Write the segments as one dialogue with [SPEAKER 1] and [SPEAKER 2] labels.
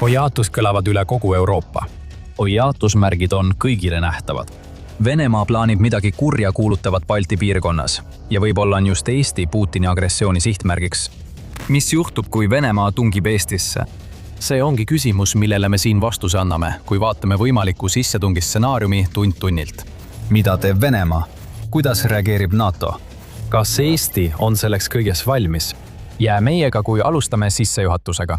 [SPEAKER 1] Hoiatus kõlavad üle kogu Euroopa.
[SPEAKER 2] Hoiatusmärgid on kõigile nähtavad. Venemaa plaanib midagi kurja kuulutavat Balti piirkonnas ja võib-olla on just Eesti Putini agressiooni sihtmärgiks. Mis juhtub, kui Venemaa tungib Eestisse? See ongi küsimus, millele me siin vastuse anname, kui vaatame võimaliku sissetungi stsenaariumi tund tunnilt.
[SPEAKER 1] Mida teeb Venemaa? Kuidas reageerib NATO? Kas Eesti on selleks kõiges valmis? Jää meiega, kui alustame sissejuhatusega.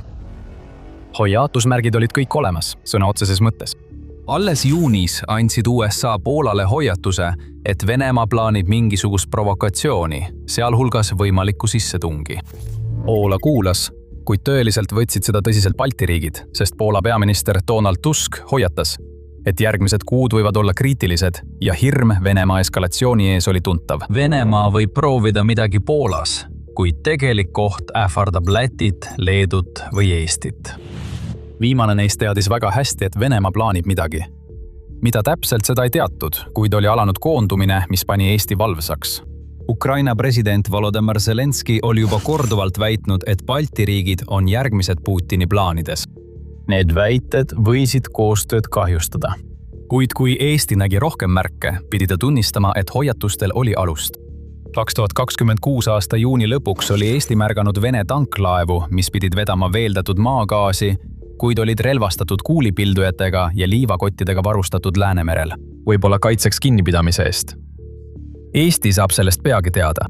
[SPEAKER 1] Hoiatusmärgid olid kõik olemas, sõna otseses mõttes.
[SPEAKER 2] Alles juunis andsid USA Poolale hoiatuse, et Venemaa plaanib mingisugust provokatsiooni, sealhulgas võimalikku sissetungi.
[SPEAKER 1] Poola kuulas, kuid tõeliselt võtsid seda tõsiselt Balti riigid, sest Poola peaminister Donald Tusk hoiatas, et järgmised kuud võivad olla kriitilised ja hirm Venemaa eskalatsiooni ees oli tuntav.
[SPEAKER 2] Venemaa võib proovida midagi Poolas, kuid tegelik oht ähvardab Lätit, Leedut või Eestit.
[SPEAKER 1] Viimane neist teadis väga hästi, et Venemaa plaanib midagi. Mida täpselt, seda ei teatud, kuid oli alanud koondumine, mis pani Eesti valvsaks. Ukraina president Volodõmõr Zelenski oli juba korduvalt väitnud, et Balti riigid on järgmised Putini plaanides. Need väited võisid koostööd kahjustada. Kuid kui Eesti nägi rohkem märke, pidi ta tunnistama, et hoiatustel oli alust. 2026 aasta juuni lõpuks oli Eesti märganud Vene tanklaevu, mis pidid vedama veeldatud maagaasi, kuid olid relvastatud kuulipildujatega ja liivakottidega varustatud Läänemerel. Võib-olla kaitseks kinnipidamise eest. Eesti saab sellest peagi teada.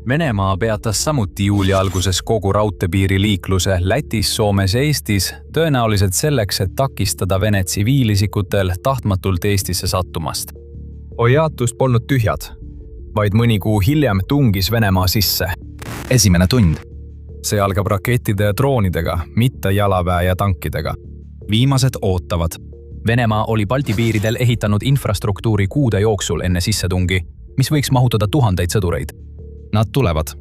[SPEAKER 2] Venemaa peatas samuti juuli alguses kogu raudteepiiri liikluse Lätis, Soomes ja Eestis, tõenäoliselt selleks, et takistada Vene tsiviilisikutel tahtmatult Eestisse sattumast.
[SPEAKER 1] Hoiatust polnud tühjad, vaid mõni kuu hiljem tungis Venemaa sisse.
[SPEAKER 2] Esimene tund.
[SPEAKER 1] See algab rakettide ja droonidega, mitte jalaväe ja tankidega.
[SPEAKER 2] Viimased ootavad. Venemaa oli Balti piiridel ehitanud infrastruktuuri kuude jooksul enne sissetungi, mis võiks mahutada tuhandeid sõdureid. Nad tulevad.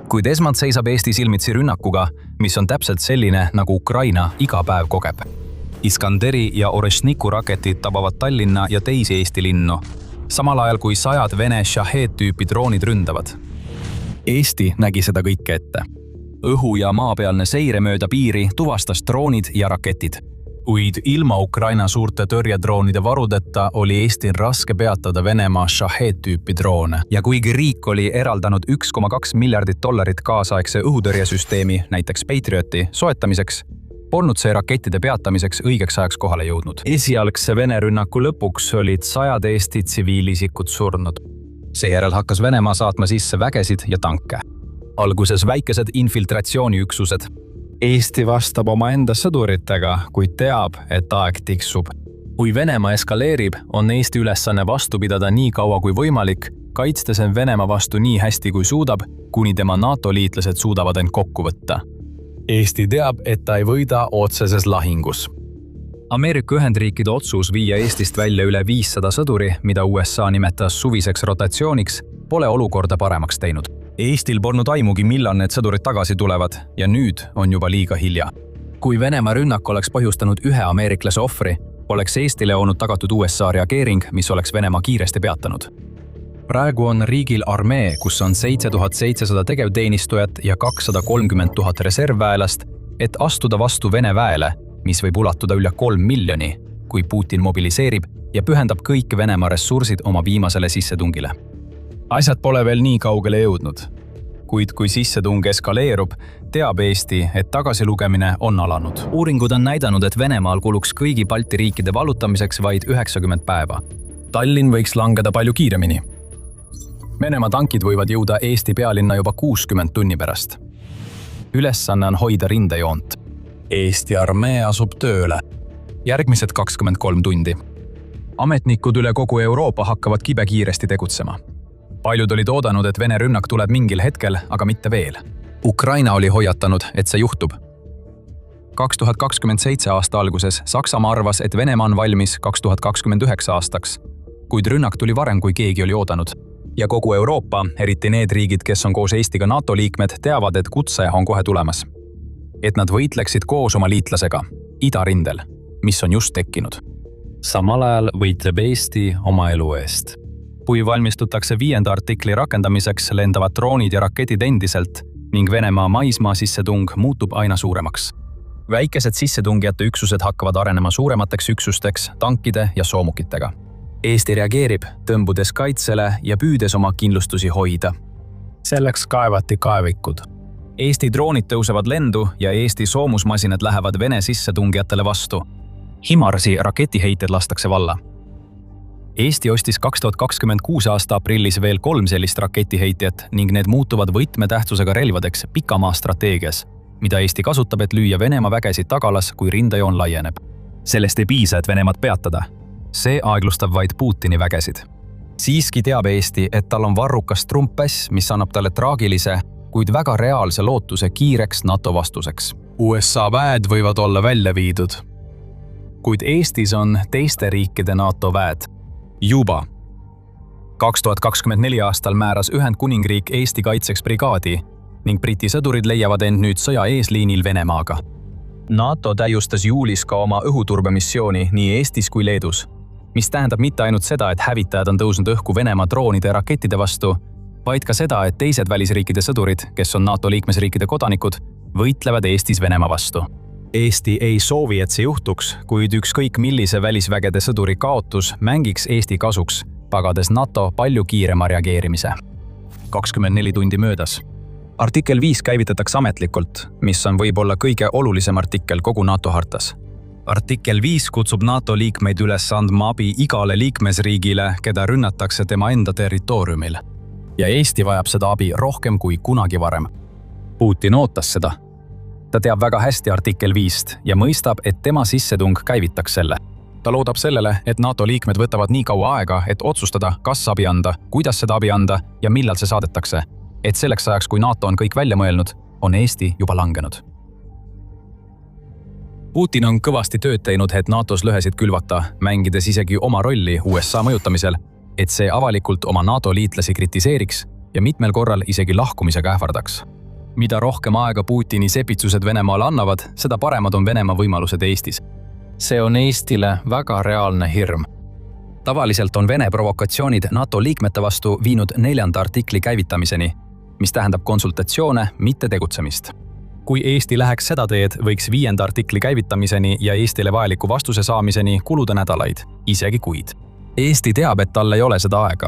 [SPEAKER 2] Kuid esmalt seisab Eesti silmitsi rünnakuga, mis on täpselt selline, nagu Ukraina iga päev kogeb. Iskanderi ja Oreshniku raketid tabavad Tallinna ja teisi Eesti linnu, samal ajal kui 100 Vene Shahed-tüüpi droonid ründavad. Eesti nägi seda kõike ette. Õhu- ja maapealne seire mööda piiri tuvastas droonid ja raketid. Kuid ilma Ukraina suurte tõrjedroonide varudeta oli Eestil raske peatada Venemaa Shahed-tüüpi droone. Ja kuigi riik oli eraldanud $1,2 miljardit kaasaegse õhutõrjesüsteemi, näiteks Patrioti, soetamiseks, polnud see rakettide peatamiseks õigeks ajaks kohale jõudnud. Esialgse Vene rünnaku lõpuks olid 100 Eesti tsiviilisikud surnud. Seejärel hakkas Venemaa saatma sisse vägesid ja tanke. Alguses väikesed infiltratsiooniüksused. Eesti vastab omaenda sõduritega, kuid teab, et aeg tiksub. Kui Venemaa eskaleerib, on Eesti ülesanne vastu pidada nii kaua kui võimalik, kaitstes end Venemaa vastu nii hästi kui suudab, kuni tema NATO-liitlased suudavad end kokku võtta. Eesti teab, et ta ei võida otseses lahingus. Ameerika Ühendriikide otsus viia Eestist välja üle 500 sõduri, mida USA nimetas suviseks rotatsiooniks, pole olukorda paremaks teinud. Eestil polnud aimugi, millal need sõdurid tagasi tulevad ja nüüd on juba liiga hilja. Kui Venemaa rünnak oleks põhjustanud ühe ameeriklase ohvri, oleks Eestile olnud tagatud USA reageering, mis oleks Venemaa kiiresti peatanud. Praegu on riigil armee, kus on 7700 tegevteenistujat ja 230 000 reservväelast, et astuda vastu Vene väele, mis võib ulatuda üle 3 miljoni, kui Putin mobiliseerib ja pühendab kõik Venemaa ressursid oma viimasele sissetungile. Asjad pole veel nii kaugele jõudnud, kuid kui sissetung eskaleerub, teab Eesti, et tagasilugemine on alanud. Uuringud on näidanud, et Venemaal kuluks kõigi Balti riikide vallutamiseks vaid 90 päeva. Tallinn võiks langeda palju kiiremini. Venemaa tankid võivad jõuda Eesti pealinna juba 60 tunni pärast. Ülesanne on hoida rindejoont. Eesti armee asub tööle. Järgmised 23 tundi. Ametnikud üle kogu Euroopa hakkavad kibekiiresti tegutsema. Paljud olid oodanud, et Vene rünnak tuleb mingil hetkel, aga mitte veel. Ukraina oli hoiatanud, et see juhtub. 2027 aasta alguses Saksamaa arvas, et Venemaa on valmis 2029 aastaks, kuid rünnak tuli varem, kui keegi oli oodanud. Ja kogu Euroopa, eriti need riigid, kes on koos Eestiga NATO liikmed, teavad, et kutse on kohe tulemas. Et nad võitleksid koos oma liitlasega, idarindel, mis on just tekkinud. Samal ajal võitleb Eesti oma elu eest. Kui valmistutakse 5. artikli rakendamiseks, lendavad droonid ja raketid endiselt ning Venemaa maismaa sissetung muutub aina suuremaks. Väikesed sissetungijate üksused hakkavad arenema suuremateks üksusteks tankide ja soomukitega. Eesti reageerib, tõmbudes kaitsele ja püüdes oma kindlustusi hoida.
[SPEAKER 1] Selleks kaevati kaevikud.
[SPEAKER 2] Eesti droonid tõusevad lendu ja Eesti soomusmasinad lähevad Vene sissetungijatele vastu. HIMARS-i raketiheited lastakse valla. Eesti ostis 2026 aasta aprillis veel 3 sellist raketiheitjat ning need muutuvad võtmetähtsusega relvadeks pikamaa strateegias, mida Eesti kasutab, et lüüa Venemaa vägesid tagalas, kui rindejoon laieneb. Sellest ei piisa, et Venemaad peatada. See aeglustab vaid Putini vägesid. Siiski teab Eesti, et tal on varrukas trumppäss, mis annab talle traagilise, kuid väga reaalse lootuse kiireks NATO vastuseks.
[SPEAKER 1] USA väed võivad olla välja viidud, kuid Eestis on teiste riikide NATO väed.
[SPEAKER 2] Juba. 2024 aastal määras Ühendkuningriik Eesti kaitseks brigaadi ning Briti sõdurid leiavad end nüüd sõja eesliinil Venemaaga. NATO täiustas juulis ka oma õhuturbemissiooni nii Eestis kui Leedus, mis tähendab mitte ainult seda, et hävitajad on tõusnud õhku Venemaa droonide ja rakettide vastu, vaid ka seda, et teised välisriikide sõdurid, kes on NATO liikmesriikide kodanikud, võitlevad Eestis Venemaa vastu. Eesti ei soovi, et see juhtuks, kuid ükskõik millise välisvägede sõduri kaotus mängiks Eesti kasuks, pagades NATO palju kiirema reageerimise. 24 tundi möödas. Artikkel 5 käivitatakse ametlikult, mis on võib-olla kõige olulisem artikkel kogu NATO hartas. Artikkel 5 kutsub NATO liikmeid üles andma abi igale liikmesriigile, keda rünnatakse tema enda territooriumil. Ja Eesti vajab seda abi rohkem kui kunagi varem. Putin ootas seda. Ta teab väga hästi artikkel 5 ja mõistab, et tema sissetung käivitaks selle. Ta loodab sellele, et NATO liikmed võtavad nii kaua aega, et otsustada, kas abi anda, kuidas seda abi anda ja millal see saadetakse. Et selleks ajaks, kui NATO on kõik välja mõelnud, on Eesti juba langenud. Putin on kõvasti tööd teinud, et NATOs lõhesid külvata, mängides isegi oma rolli USA mõjutamisel, et see avalikult oma NATO liitlasi kritiseeriks ja mitmel korral isegi lahkumisega ähvardaks. Mida rohkem aega Putini sepitsused Venemaale annavad, seda paremad on Venemaa võimalused Eestis. See on Eestile väga reaalne hirm. Tavaliselt on Vene provokatsioonid NATO liikmete vastu viinud 4. artikli käivitamiseni, mis tähendab konsultatsioone, mitte tegutsemist. Kui Eesti läheks seda teed, võiks 5. artikli käivitamiseni ja Eestile vajaliku vastuse saamiseni kuluda nädalaid, isegi kuid. Eesti teab, et tal ei ole seda aega.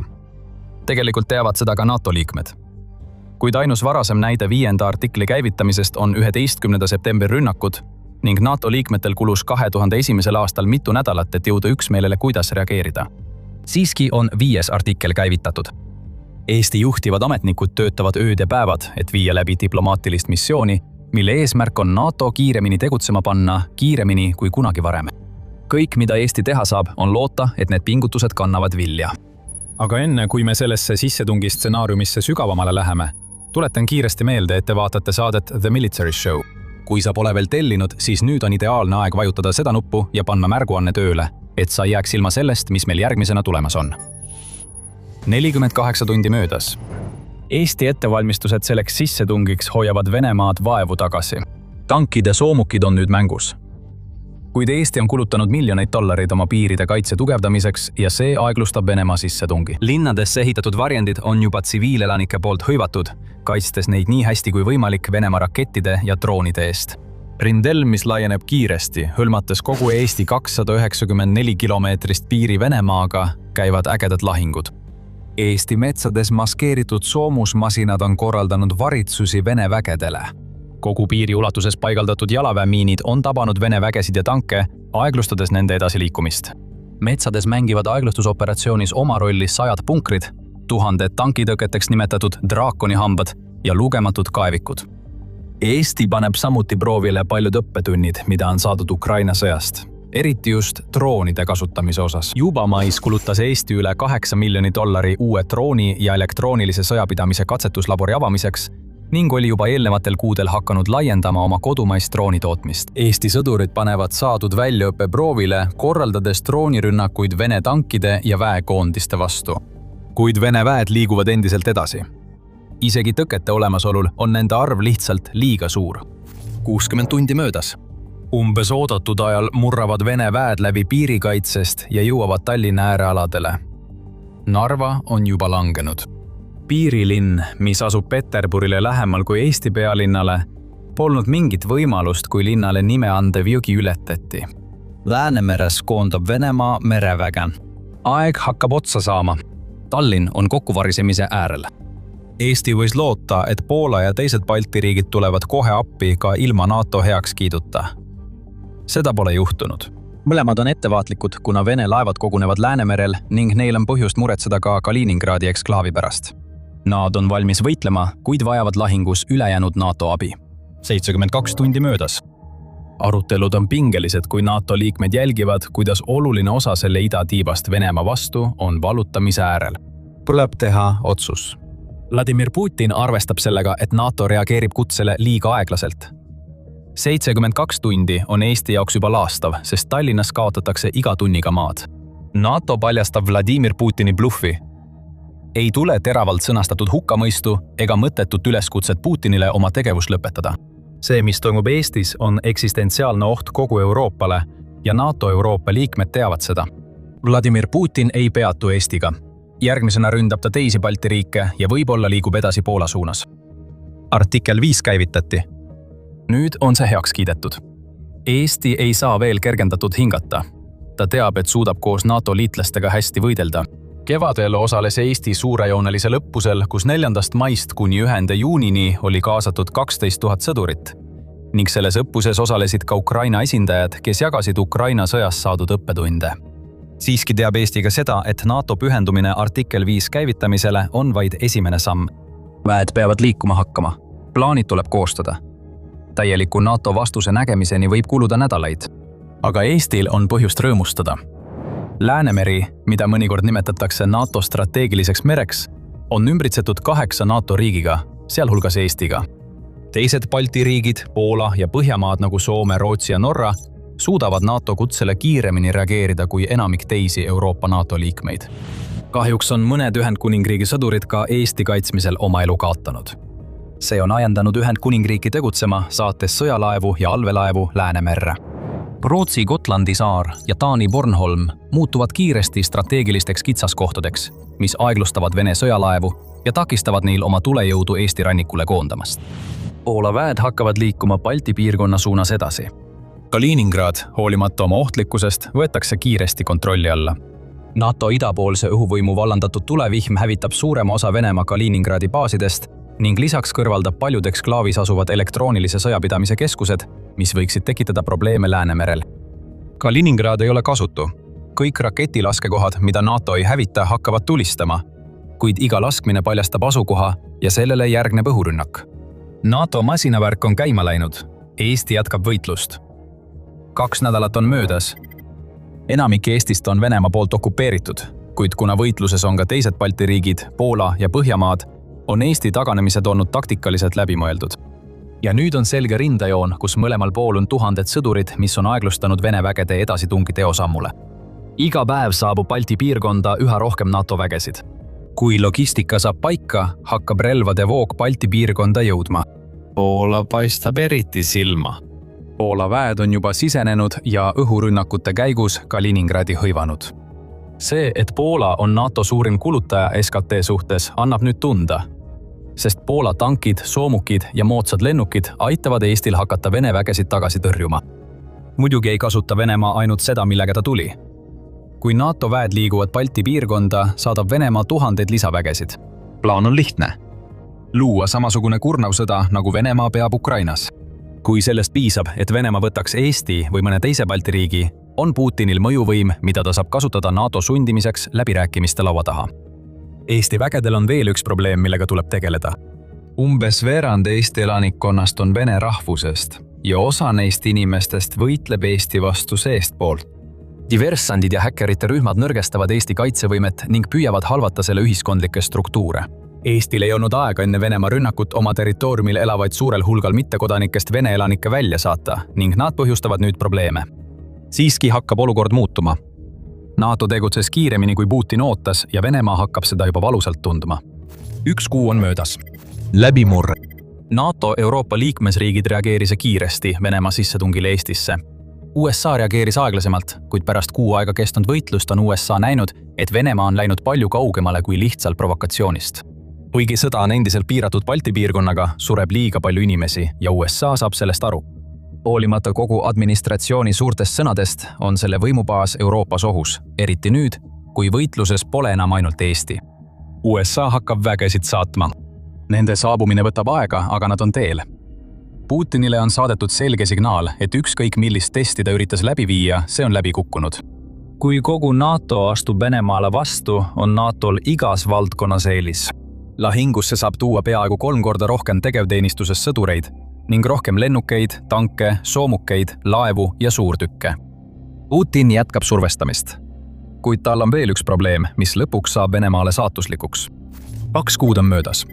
[SPEAKER 2] Tegelikult teavad seda ka NATO liikmed. Kuid ainus varasem näide 5. artikli käivitamisest on 11. septembri rünnakud ning NATO liikmetel kulus 2001. aastal mitu nädalat, et jõuda üksmeelele, kuidas reageerida. Siiski on 5. artikkel käivitatud. Eesti juhtivad ametnikud töötavad ööd ja päevad, et viia läbi diplomaatilist missiooni, mille eesmärk on NATO kiiremini tegutsema panna, kiiremini kui kunagi varem. Kõik, mida Eesti teha saab, on loota, et need pingutused kannavad vilja. Aga enne, kui me sellesse sissetungi stsenaariumisse sügavamale läheme, tuletan kiiresti meelde, et te vaatate saadet The Military Show. Kui sa pole veel tellinud, siis nüüd on ideaalne aeg vajutada seda nuppu ja panna märguanne tööle, et sa ei jääks ilma sellest, mis meil järgmisena tulemas on. 48 tundi möödas. Eesti ettevalmistused selleks sissetungiks hoiavad Venemaad vaevu tagasi. Tankid ja soomukid on nüüd mängus. Kuid Eesti on kulutanud miljoneid dollareid oma piiride kaitse tugevdamiseks ja see aeglustab Venemaa sissetungi. Linnadesse ehitatud varjendid on juba tsiviilelanike poolt hõivatud, kaitstes neid nii hästi kui võimalik Venemaa rakettide ja droonide eest. Rindel, mis laieneb kiiresti, hõlmates kogu Eesti 294 kilomeetrist piiri Venemaaga, käivad ägedad lahingud. Eesti metsades maskeeritud soomusmasinad on korraldanud varitsusi Vene vägedele. Kogu piiri ulatuses paigaldatud jalaväemiinid on tabanud Vene vägesid ja tanke, aeglustades nende edasiliikumist. Metsades mängivad aeglustusoperatsioonis oma rolli 100 punkrid, 1000 tankitõketeks nimetatud draakonihambad ja lugematud kaevikud. Eesti paneb samuti proovile paljud õppetunnid, mida on saadud Ukraina sõjast, eriti just droonide kasutamise osas. Juba mais kulutas Eesti üle $8 miljonit uue drooni ja elektroonilise sõjapidamise katsetuslabori avamiseks ning oli juba eelnevatel kuudel hakanud laiendama oma kodumaist droonitootmist. Eesti sõdurid panevad saadud väljaõppe proovile, korraldades droonirünnakuid Vene tankide ja väekoondiste vastu. Kuid Vene väed liiguvad endiselt edasi. Isegi tõkete olemasolul on nende arv lihtsalt liiga suur. 60 tundi möödas. Umbes oodatud ajal murravad Vene väed läbi piirikaitsest ja jõuavad Tallinna äärealadele. Narva on juba langenud. Piirilinn, mis asub Peterburile lähemal kui Eesti pealinnale,
[SPEAKER 1] Polnud mingit võimalust, kui linnale nime andev jõgi ületati. Läänemeres koondab Venemaa mereväge.
[SPEAKER 2] Aeg hakkab otsa saama. Tallinn on kokkuvarisemise äärel.
[SPEAKER 1] Eesti võis loota, et Poola ja teised Balti riigid tulevad kohe appi ka ilma NATO heakskiiduta. Seda pole juhtunud.
[SPEAKER 2] Mõlemad on ettevaatlikud, kuna Vene laevad kogunevad Läänemerel ning neil on põhjust muretseda ka Kaliningradi eksklaavi pärast. Nad on valmis võitlema, kuid vajavad lahingus ülejäänud NATO abi.
[SPEAKER 1] 72 tundi möödas. Arutelud on pingelised, kui NATO liikmed jälgivad, kuidas oluline osa selle idatiibast Venemaa vastu on valutamise äärel. Tuleb teha otsus.
[SPEAKER 2] Vladimir Putin arvestab sellega, et NATO reageerib kutsele liiga aeglaselt. 72 tundi on Eesti jaoks juba laastav, sest Tallinnas kaotatakse iga tunniga maad. NATO paljastab Vladimir Putini bluffi. Ei tule teravalt sõnastatud hukkamõistu ega mõttetut üleskutset Putinile oma tegevus lõpetada.
[SPEAKER 1] See, mis toimub Eestis, on eksistentsiaalne oht kogu Euroopale ja NATO Euroopa liikmed teavad seda.
[SPEAKER 2] Vladimir Putin ei peatu Eestiga. Järgmisena ründab ta teisi Balti riike ja võib-olla liigub edasi Poola suunas.
[SPEAKER 1] Artikkel 5 käivitati.
[SPEAKER 2] Nüüd on see heaks kiidetud. Eesti ei saa veel kergendatud hingata. Ta teab, et suudab koos NATO liitlastega hästi võidelda. Kevadel osales Eesti suurejoonelisel õppusel, kus 4. maist kuni 1. juunini oli kaasatud 12 000 sõdurit. Ning selles õppuses osalesid ka Ukraina esindajad, kes jagasid Ukraina sõjas saadud õppetunde.
[SPEAKER 1] Siiski teab Eesti ka seda, et NATO pühendumine artikkel 5 käivitamisele on vaid esimene samm.
[SPEAKER 2] Väed peavad liikuma hakkama. Plaanid tuleb koostada. Täieliku NATO vastuse nägemiseni võib kuluda nädalaid.
[SPEAKER 1] Aga Eestil on põhjust rõõmustada. Läänemeri, mida mõnikord nimetatakse NATO strateegiliseks mereks, on ümbritsetud 8 NATO riigiga, sealhulgas Eestiga. Teised Balti riigid, Poola ja Põhjamaad nagu Soome, Rootsi ja Norra suudavad NATO kutsele kiiremini reageerida kui enamik teisi Euroopa NATO liikmeid. Kahjuks on mõned Ühendkuningriigi sõdurid ka Eesti kaitsmisel oma elu kaotanud. See on ajendanud Ühendkuningriiki tegutsema, saates sõjalaevu ja allveelaevu Läänemerre.
[SPEAKER 2] Rootsi Gotlandi saar ja Taani Bornholm muutuvad kiiresti strateegilisteks kitsaskohtadeks, mis aeglustavad Vene sõjalaevu ja takistavad neil oma tulejõudu Eesti rannikule koondamast. Poola väed hakkavad liikuma Balti piirkonna suunas edasi.
[SPEAKER 1] Kaliningrad, hoolimata oma ohtlikkusest, võetakse kiiresti kontrolli alla.
[SPEAKER 2] NATO idapoolse õhuvõimu vallandatud tulevihm hävitab suurema osa Venemaa Kaliningradi baasidest ning lisaks kõrvaldab paljud eksklaavis asuvad elektroonilise sõjapidamise keskused, mis võiksid tekitada probleeme Läänemerel.
[SPEAKER 1] Kaliningrad ei ole kasutu. Kõik raketilaskekohad, mida NATO ei hävita, hakkavad tulistama, kuid iga laskmine paljastab asukoha ja sellele järgneb õhurünnak. NATO masinavärk on käima läinud. Eesti jätkab võitlust. 2 nädalat on möödas. Enamik Eestist on Venemaa poolt okupeeritud, kuid kuna võitluses on ka teised Balti riigid, Poola ja Põhjamaad, on Eesti taganemised olnud taktikaliselt läbimõeldud. Ja nüüd on selge rindajoon, kus mõlemal pool on tuhanded sõdurid, mis on aeglustanud Vene vägede edasitungi teosammule. Iga päev saabub Balti piirkonda üha rohkem NATO vägesid. Kui logistika saab paika, hakkab relvade voog Balti piirkonda jõudma.
[SPEAKER 3] Poola paistab eriti silma.
[SPEAKER 1] Poola väed on juba sisenenud ja õhurünnakute käigus Kaliningradi hõivanud. See, et Poola on NATO suurim kulutaja SKT suhtes, annab nüüd tunda, sest Poola tankid, soomukid ja moodsad lennukid aitavad Eestil hakata Vene vägesid tagasi tõrjuma. Muidugi ei kasuta Venemaa ainult seda, millega ta tuli. Kui NATO väed liiguvad Balti piirkonda, saadab Venemaa tuhandeid lisavägesid. Plaan on lihtne. Luua samasugune kurnav sõda, nagu Venemaa peab Ukrainas. Kui sellest piisab, et Venemaa võtaks Eesti või mõne teise Balti riigi, on Putinil mõjuvõim, mida ta saab kasutada NATO sundimiseks läbirääkimiste laua taha. Eesti vägedel on veel üks probleem, millega tuleb tegeleda. Umbes veerand Eesti elanikkonnast on vene rahvusest ja osa neist inimestest võitleb Eesti vastu seestpoolt. Diversandid ja häkkerite rühmad nõrgestavad Eesti kaitsevõimet ning püüavad halvata selle ühiskondlikke struktuure. Eestil ei olnud aega enne Venemaa rünnakut oma territooriumil elavaid suurel hulgal mittekodanikest Vene elanikke välja saata ning nad põhjustavad nüüd probleeme. Siiski hakkab olukord muutuma. NATO tegutses kiiremini kui Putin ootas ja Venemaa hakkab seda juba valusalt tundma. 1 kuu on möödas. Läbimurre. NATO Euroopa liikmesriigid reageerisid kiiresti Venemaa sissetungile Eestisse. USA reageeris aeglasemalt, kuid pärast kuu aega kestnud võitlust on USA näinud, et Venemaa on läinud palju kaugemale kui lihtsalt provokatsioonist.
[SPEAKER 2] kuigi sõda on endiselt piiratud Balti piirkonnaga, sureb liiga palju inimesi ja USA saab sellest aru. Hoolimata kogu administratsiooni suurtest sõnadest on selle võimubaas Euroopas ohus, eriti nüüd, kui võitluses pole enam ainult Eesti. USA hakkab vägesid saatma. Nende saabumine võtab aega, aga nad on teel. Putinile on saadetud selge signaal, et ükskõik millist testi ta üritas läbi viia, see on läbi kukkunud. Kui kogu NATO astub Venemaale vastu, on NATOl igas valdkonnas eelis. Lahingusse saab tuua peaaegu 3 korda rohkem tegevteenistuses sõdureid ning rohkem lennukeid, tanke, soomukeid, laevu ja suurtükke. Putin jätkab survestamist. Kuid tal on veel üks probleem, mis lõpuks saab Venemaale saatuslikuks. 2 kuud on möödas.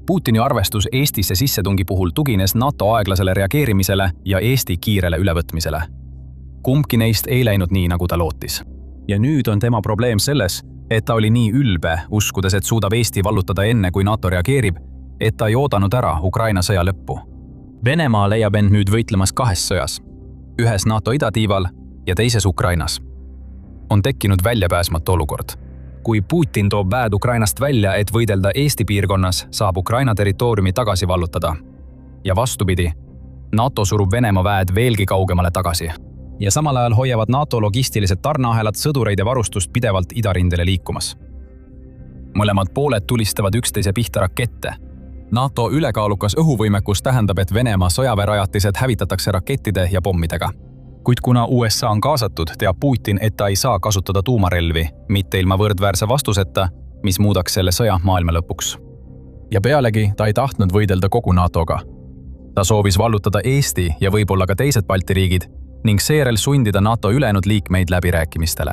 [SPEAKER 2] Putini arvestus Eestisse sissetungi puhul tugines NATO aeglasele reageerimisele ja Eesti kiirele ülevõtmisele. Kumbki neist ei läinud nii, nagu ta lootis. Ja nüüd on tema probleem selles, et ta oli nii ülbe, uskudes, et suudab Eesti vallutada enne, kui NATO reageerib, et ta ei oodanud ära Ukraina sõja lõppu. Venemaa leiab end nüüd võitlemas 2 sõjas, ühes NATO idatiival ja teises Ukrainas. On tekkinud väljapääsmatu olukord. Kui Putin toob väed Ukrainast välja, et võidelda Eesti piirkonnas, saab Ukraina territooriumi tagasi vallutada. Ja vastupidi, NATO surub Venemaa väed veelgi kaugemale tagasi. Ja samal ajal hoiavad NATO logistilised tarneahelad sõdureid ja varustust pidevalt idarindele liikumas. Mõlemad pooled tulistavad üksteise pihta rakette. NATO ülekaalukas õhuvõimekus tähendab, et Venemaa sõjaväerajatised hävitatakse rakettide ja pommidega. Kuid kuna USA on kaasatud, teab Putin, et ta ei saa kasutada tuumarelvi, mitte ilma võrdväärse vastuseta, mis muudaks selle sõja maailma lõpuks. Ja pealegi ta ei tahtnud võidelda kogu NATO-ga. Ta soovis vallutada Eesti ja võib-olla ka teised Balti riigid ning seejärel sundida NATO ülejäänud liikmeid läbirääkimistele.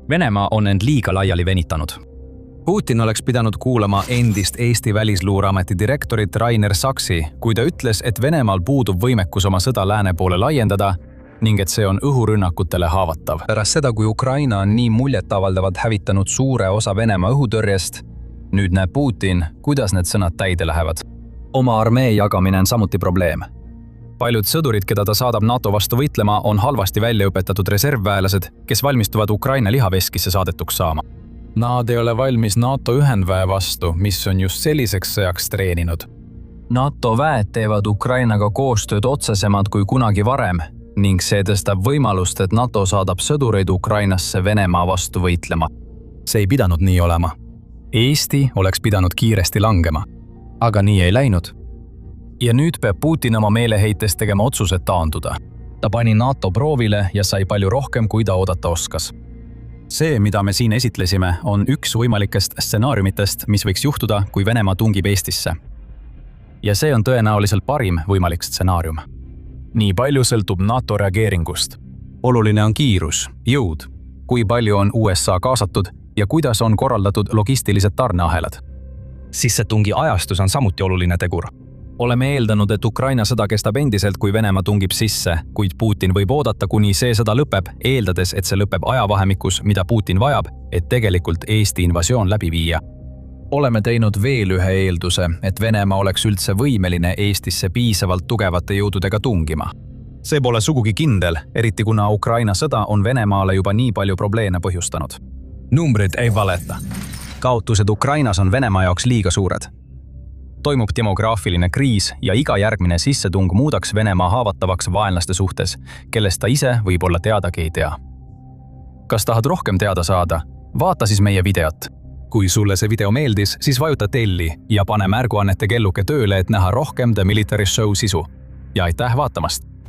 [SPEAKER 2] Venemaa on end liiga laiali venitanud. Putin oleks pidanud kuulama endist Eesti Välisluureameti direktorit Rainer Saksi, kui ta ütles, et Venemaal puudub võimekus oma sõda lääne poole laiendada ning et see on õhurünnakutele haavatav. Pärast seda, kui Ukraina on nii muljetavaldavalt hävitanud suure osa Venemaa õhutõrjest, nüüd näeb Putin, kuidas need sõnad täide lähevad. Oma armee jagamine on samuti probleem. Paljud sõdurid, keda ta saadab NATO vastu võitlema, on halvasti väljaõpetatud reservväelased, kes valmistuvad Ukraina lihaveskisse saadetuks saama. Nad ei ole valmis NATO ühendväe vastu, mis on just selliseks sõjaks treeninud. NATO väed teevad Ukrainaga koostööd otsesemad kui kunagi varem ning see tõstab võimalust, et NATO saadab sõdureid Ukrainasse Venemaa vastu võitlema. See ei pidanud nii olema. Eesti oleks pidanud kiiresti langema, aga nii ei läinud. Ja nüüd peab Putin oma meeleheites tegema otsused taanduda. Ta pani NATO proovile ja sai palju rohkem, kui ta oodata oskas. See, mida me siin esitlesime, on üks võimalikest stsenaariumitest, mis võiks juhtuda, kui Venemaa tungib Eestisse. Ja see on tõenäoliselt parim võimalik stsenaarium. Nii palju sõltub NATO reageeringust. Oluline on kiirus, jõud, kui palju on USA kaasatud ja kuidas on korraldatud logistilised tarneahelad. Sissetungi ajastus on samuti oluline tegur. Oleme eeldanud, et Ukraina sõda kestab endiselt, kui Venemaa tungib sisse, kuid Putin võib oodata, kuni see sõda lõpeb, eeldades, et see lõpeb ajavahemikus, mida Putin vajab, et tegelikult Eesti invasioon läbi viia. Oleme teinud veel ühe eelduse, et Venemaa oleks üldse võimeline Eestisse piisavalt tugevate jõududega tungima. See pole sugugi kindel, eriti kuna Ukraina sõda on Venemaale juba nii palju probleeme põhjustanud. Numbrid ei valeta. Kaotused Ukrainas on Venemaa jaoks liiga suured. Toimub demograafiline kriis ja iga järgmine sissetung muudaks Venemaa haavatavaks vaenlaste suhtes, kellest ta ise võib-olla teadagi ei tea. Kas tahad rohkem teada saada? Vaata siis meie videot. Kui sulle see video meeldis, siis vajuta telli ja pane märguannete kelluke tööle, et näha rohkem The Military Show sisu. Ja aitäh vaatamast!